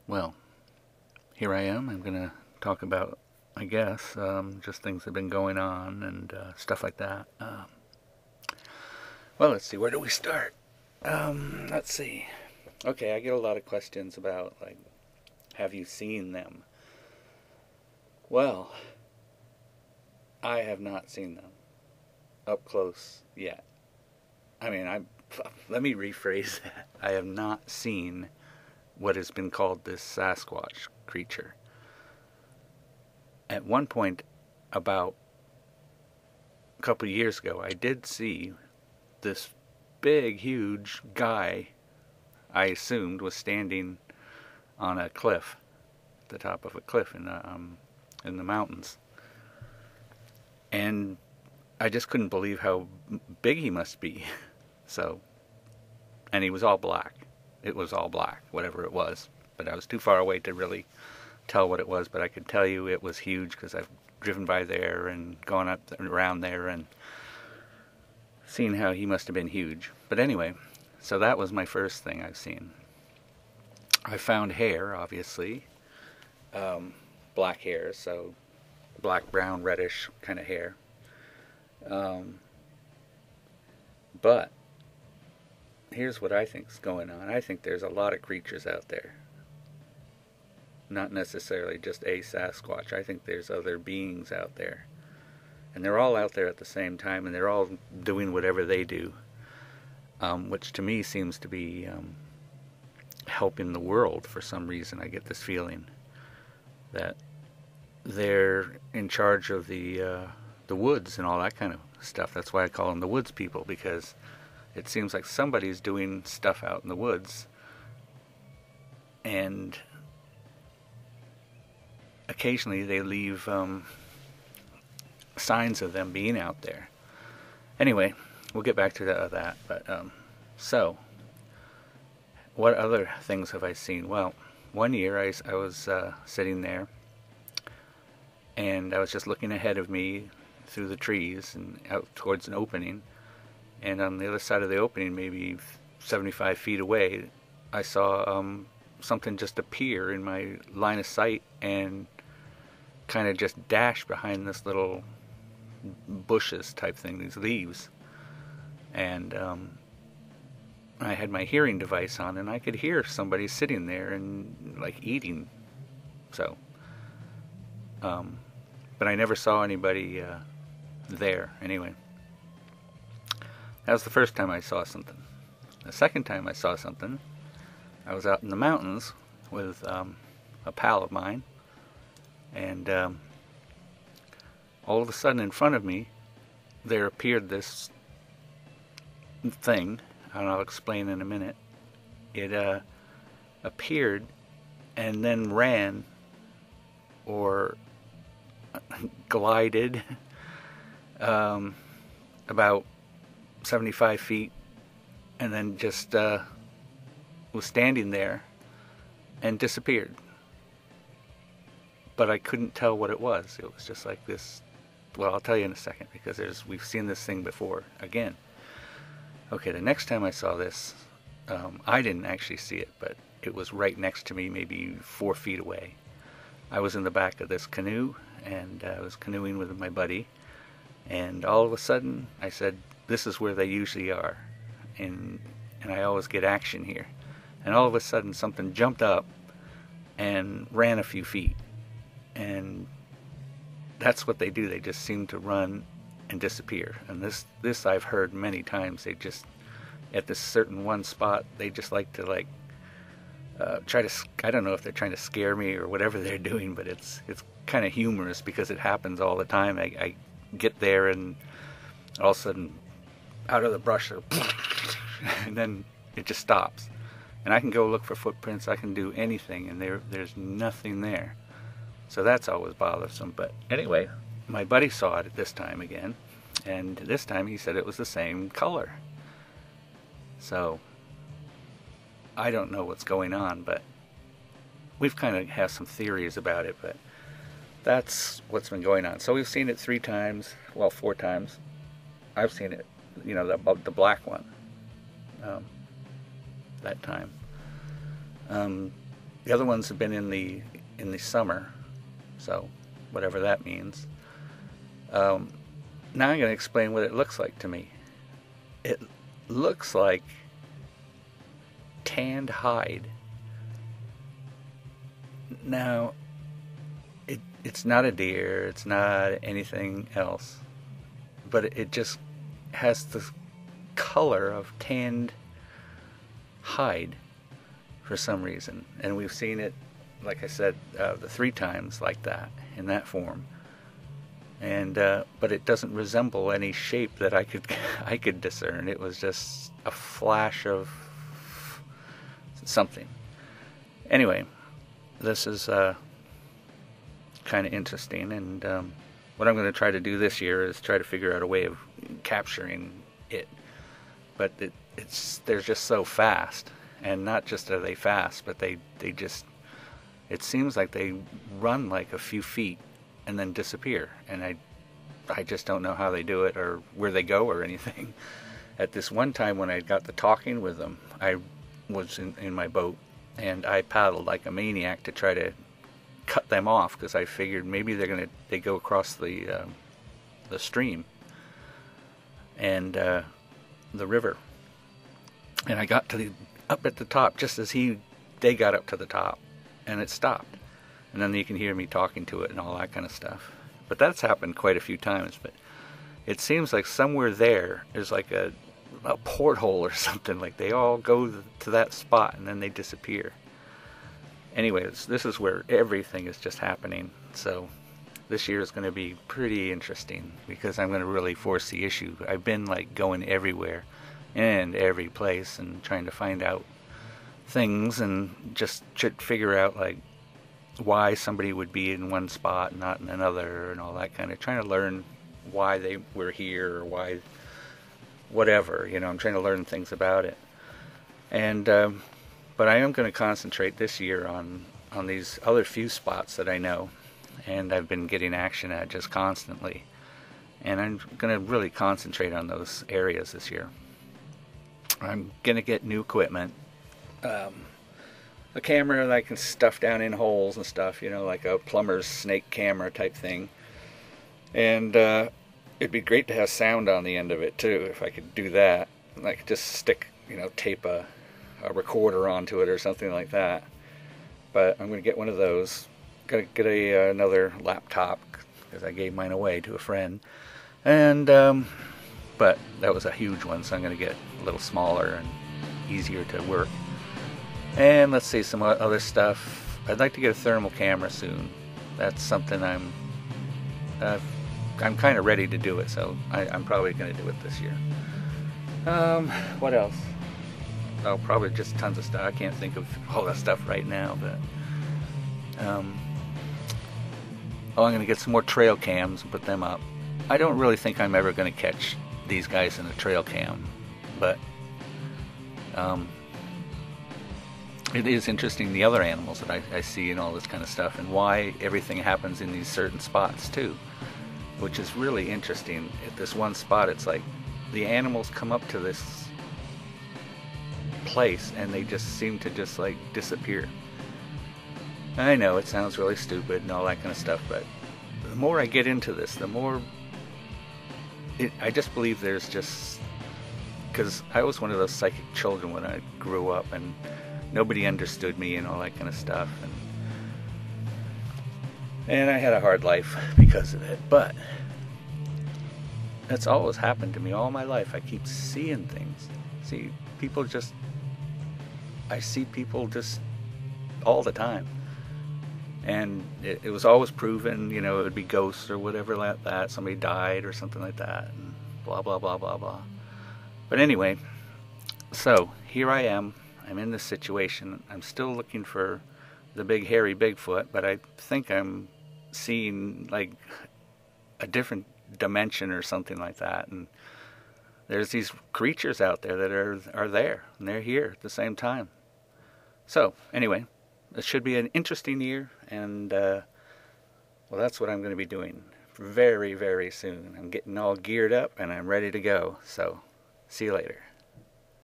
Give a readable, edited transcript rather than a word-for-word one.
Well, here I am. I'm going to talk about, I guess, just things that have been going on and stuff like that. Well, let's see. Where do we start? Let's see. Okay, I get a lot of questions about, like, have you seen them? Well, I have not seen them up close yet. I mean, let me rephrase that. I have not seen what has been called this Sasquatch creature. At one point, about a couple of years ago, I did see this big, huge guy, I assumed was standing on a cliff, the top of a cliff in the mountains. And I just couldn't believe how big he must be. So, and he was all black. It was all black, whatever it was. But I was too far away to really tell what it was. But I could tell you it was huge because I've driven by there and gone up and around there and seen how he must have been huge. But anyway, so that was my first thing I've seen. I found hair, obviously. Black hair, so black, brown, reddish kind of hair. But here's what I think's going on. I think there's a lot of creatures out there. Not necessarily just a Sasquatch. I think there's other beings out there. And they're all out there at the same time, and they're all doing whatever they do. Which to me seems to be helping the world for some reason. I get this feeling that they're in charge of the woods and all that kind of stuff. That's why I call them the woods people, because it seems like somebody's doing stuff out in the woods, and occasionally they leave signs of them being out there. Anyway, we'll get back to that. But so, what other things have I seen? Well, one year I was sitting there, and I was just looking ahead of me through the trees and out towards an opening. And on the other side of the opening, maybe 75 feet away, I saw something just appear in my line of sight and kind of just dash behind this little bushes type thing, these leaves. And I had my hearing device on, and I could hear somebody sitting there and like eating. So, but I never saw anybody there anyway. That was the first time I saw something. The second time I saw something, I was out in the mountains with a pal of mine, and all of a sudden in front of me, there appeared this thing, and I'll explain in a minute. It appeared and then ran or glided about 75 feet, and then just was standing there and disappeared. But I couldn't tell what it was. It was just like this. Well, I'll tell you in a second, because we've seen this thing before again. Okay, the next time I saw this, I didn't actually see it, but it was right next to me, maybe 4 feet away. I was in the back of this canoe, and I was canoeing with my buddy, and all of a sudden I said, "This is where they usually are, and I always get action here." And all of a sudden something jumped up and ran a few feet, and that's what they do. They just seem to run and disappear. And this I've heard many times. They just, at this certain one spot, they just like to try to, I don't know if they're trying to scare me or whatever they're doing, but it's kind of humorous because it happens all the time. I get there, and all of a sudden, out of the brush, and then it just stops. And I can go look for footprints, I can do anything, and there's nothing there. So that's always bothersome. But anyway, my buddy saw it this time again, and this time he said it was the same color. So I don't know what's going on, but we've kind of have some theories about it, but that's what's been going on. So we've seen it 3 times, well, 4 times. I've seen it, the black one, that time. The other ones have been in the summer, so whatever that means. Now I'm going to explain what it looks like to me. It looks like tanned hide. Now, it's not a deer, it's not anything else, but it just has the color of tanned hide for some reason. And we've seen it, like I said, the 3 times like that, in that form. And but it doesn't resemble any shape that I could discern. It was just a flash of something. Anyway, this is kind of interesting, and what I'm going to try to do this year is try to figure out a way of capturing it. But they're just so fast, and not just are they fast, but they just, it seems like they run like a few feet and then disappear, and I just don't know how they do it or where they go or anything. At this one time when I got to talking with them, I was in my boat, and I paddled like a maniac to try to cut them off, because I figured maybe they go across the stream and the river. And I got up at the top just as they got up to the top, and it stopped. And then you can hear me talking to it and all that kind of stuff. But that's happened quite a few times. But it seems like somewhere there's like a porthole or something. Like they all go to that spot and then they disappear. Anyways, this is where everything is just happening. So this year is going to be pretty interesting, because I'm going to really force the issue. I've been like going everywhere and every place and trying to find out things, and just figure out like why somebody would be in one spot and not in another, and all that kind of, trying to learn why they were here, or why whatever, I'm trying to learn things about it. And but I am going to concentrate this year on these other few spots that I know and I've been getting action at just constantly, and I'm going to really concentrate on those areas this year. I'm going to get new equipment, a camera that I can stuff down in holes and stuff, like a plumber's snake camera type thing. And it'd be great to have sound on the end of it too, if I could do that. And I could just stick, tape a recorder onto it or something like that. But I'm going to get one of those. Going to get another laptop, because I gave mine away to a friend. And but that was a huge one, so I'm going to get a little smaller and easier to work. And let's see, some other stuff. I'd like to get a thermal camera soon. That's something I'm kind of ready to do it, so I'm probably going to do it this year. What else? Oh, probably just tons of stuff. I can't think of all that stuff right now, but I'm going to get some more trail cams and put them up. I don't really think I'm ever going to catch these guys in a trail cam, but it is interesting, the other animals that I see and all this kind of stuff, and why everything happens in these certain spots too, which is really interesting. At this one spot, it's like the animals come up to this place and they just seem to just like disappear. I know it sounds really stupid and all that kind of stuff, but the more I get into this, the more I just believe there's just, because I was one of those psychic children when I grew up, and nobody understood me and all that kind of stuff, and I had a hard life because of it. But that's always happened to me all my life. I keep seeing things. I see people just all the time, and it was always proven, it would be ghosts or whatever like that. Somebody died or something like that, and blah blah blah blah blah. But anyway, so here I am. I'm in this situation. I'm still looking for the big hairy Bigfoot, but I think I'm seeing like a different dimension or something like that. And there's these creatures out there that are there, and they're here at the same time. So anyway, it should be an interesting year, and well, that's what I'm going to be doing very, very soon. I'm getting all geared up and I'm ready to go. So see you later.